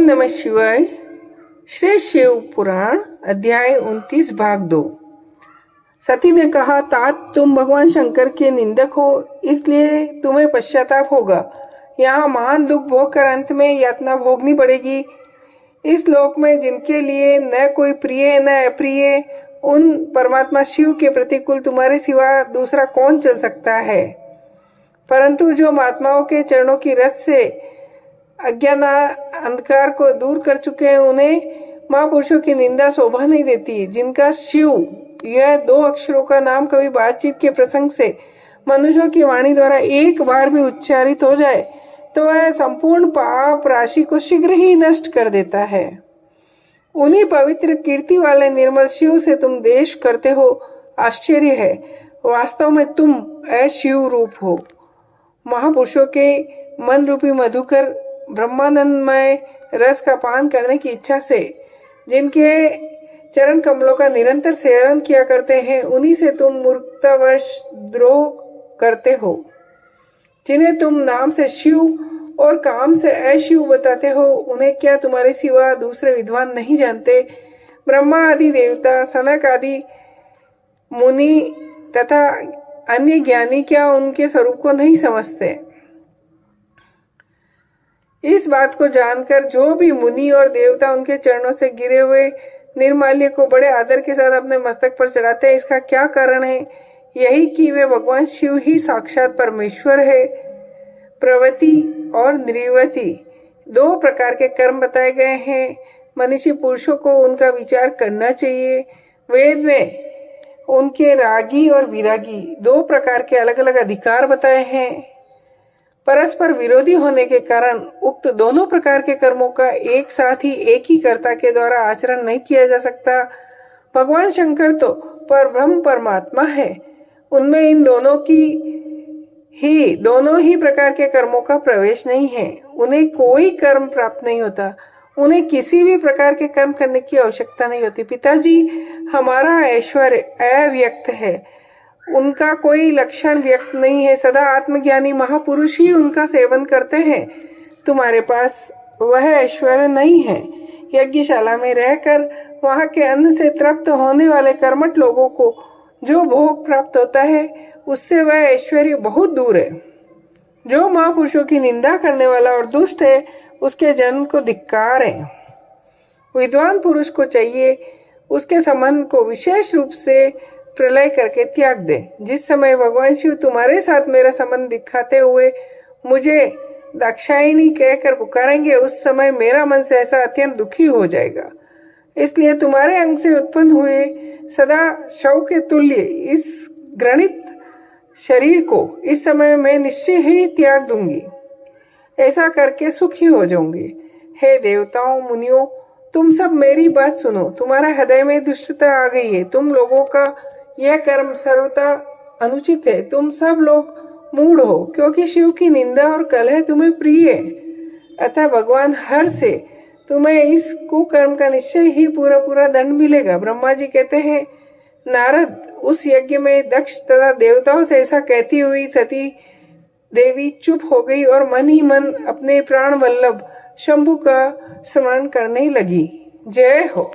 ओम नमः शिवाय। श्री शिव पुराण अध्याय 29 भाग 2। सती ने कहा, तात तुम भगवान शंकर के निंदक हो, इसलिए तुम्हें पश्चाताप होगा। यहाँ महान दुख भोग कर अंत में यातना भोगनी पड़ेगी। इस लोक में जिनके लिए न कोई प्रिय न अप्रिय, उन परमात्मा शिव के प्रतिकूल तुम्हारे सिवा दूसरा कौन चल सकता है। परंतु जो महात्माओं के चरणों की रस से अज्ञान अंधकार को दूर कर चुके हैं, उन्हें महापुरुषों की निंदा शोभा नहीं देती। जिनका शिव यह 2 अक्षरों का नाम कभी बातचीत के प्रसंग से मनुष्यों की वाणी द्वारा एक बार भी उच्चारित हो जाए तो वह संपूर्ण पाप राशि को शीघ्र ही नष्ट कर देता है। उन्हीं पवित्र कीर्ति वाले निर्मल शिव से तुम देश करते हो। आश्चर्य है, वास्तव में तुम अशिव रूप हो। महापुरुषों के मन रूपी मधुकर ब्रह्मानंदमय रस का पान करने की इच्छा से जिनके चरण कमलों का निरंतर सेवन किया करते हैं, उन्हीं से तुम मूर्खतावश द्रोह करते हो। जिन्हें तुम नाम से शिव और काम से अशिव बताते हो, उन्हें क्या तुम्हारे सिवा दूसरे विद्वान नहीं जानते। ब्रह्मा आदि देवता, सनक आदि मुनि तथा अन्य ज्ञानी क्या उनके स्वरूप को नहीं समझते। इस बात को जानकर जो भी मुनि और देवता उनके चरणों से गिरे हुए निर्माल्य को बड़े आदर के साथ अपने मस्तक पर चढ़ाते हैं, इसका क्या कारण है। यही कि वे भगवान शिव ही साक्षात परमेश्वर है। प्रवृत्ति और निर्वृत्ति 2 प्रकार के कर्म बताए गए हैं। मनुष्य पुरुषों को उनका विचार करना चाहिए। वेद में उनके रागी और विरागी 2 प्रकार के अलग अलग अधिकार बताए हैं। परस्पर विरोधी होने के कारण उक्त दोनों प्रकार के कर्मों का एक साथ ही एक ही कर्ता के द्वारा आचरण नहीं किया जा सकता। भगवान शंकर तो परब्रह्म परमात्मा है। उनमें इन दोनों ही प्रकार के कर्मों का प्रवेश नहीं है। उन्हें कोई कर्म प्राप्त नहीं होता। उन्हें किसी भी प्रकार के कर्म करने की आवश्यकता नहीं होती। पिताजी, हमारा ऐश्वर्य अव्यक्त है, उनका कोई लक्षण व्यक्त नहीं है। सदा आत्मज्ञानी महापुरुष ही उनका सेवन करते हैं। तुम्हारे पास वह ऐश्वर्य नहीं है। यज्ञशाला में रहकर वहां के अन्न से तृप्त होने वाले कर्मठ लोगों को जो भोग प्राप्त होता है, उससे वह ऐश्वर्य बहुत दूर है। जो महापुरुषों की निंदा करने वाला और दुष्ट है, उसके जन्म को धिक्कार है। विद्वान पुरुष को चाहिए उसके संबंध को विशेष रूप से प्रलय करके त्याग दे। जिस समय भगवान शिव तुम्हारे साथ मेरा संबंध दिखाते हुए मुझे दाक्षायणी कहकर पुकारेंगे, उस समय मेरा मन से ऐसा अत्यंत दुखी हो जाएगा। इसलिए तुम्हारे अंग से उत्पन्न हुए सदा शव के तुल्य इस घृणित शरीर को इस समय मैं निश्चय ही त्याग दूंगी। ऐसा करके सुखी हो जाऊंगी। हे देवताओं, मुनियों, तुम सब मेरी बात सुनो। तुम्हारा हृदय में दुष्टता आ गई है। तुम लोगों का यह कर्म सर्वथा अनुचित है। तुम सब लोग मूढ़ हो, क्योंकि शिव की निंदा और कलह तुम्हें प्रिय है। अतः भगवान हर से तुम्हें इस कुकर्म का निश्चय ही पूरा दंड मिलेगा। ब्रह्मा जी कहते हैं, नारद, उस यज्ञ में दक्ष तथा देवताओं से ऐसा कहती हुई सती देवी चुप हो गई और मन ही मन अपने प्राण वल्लभ शंभु का स्मरण करने लगी। जय हो।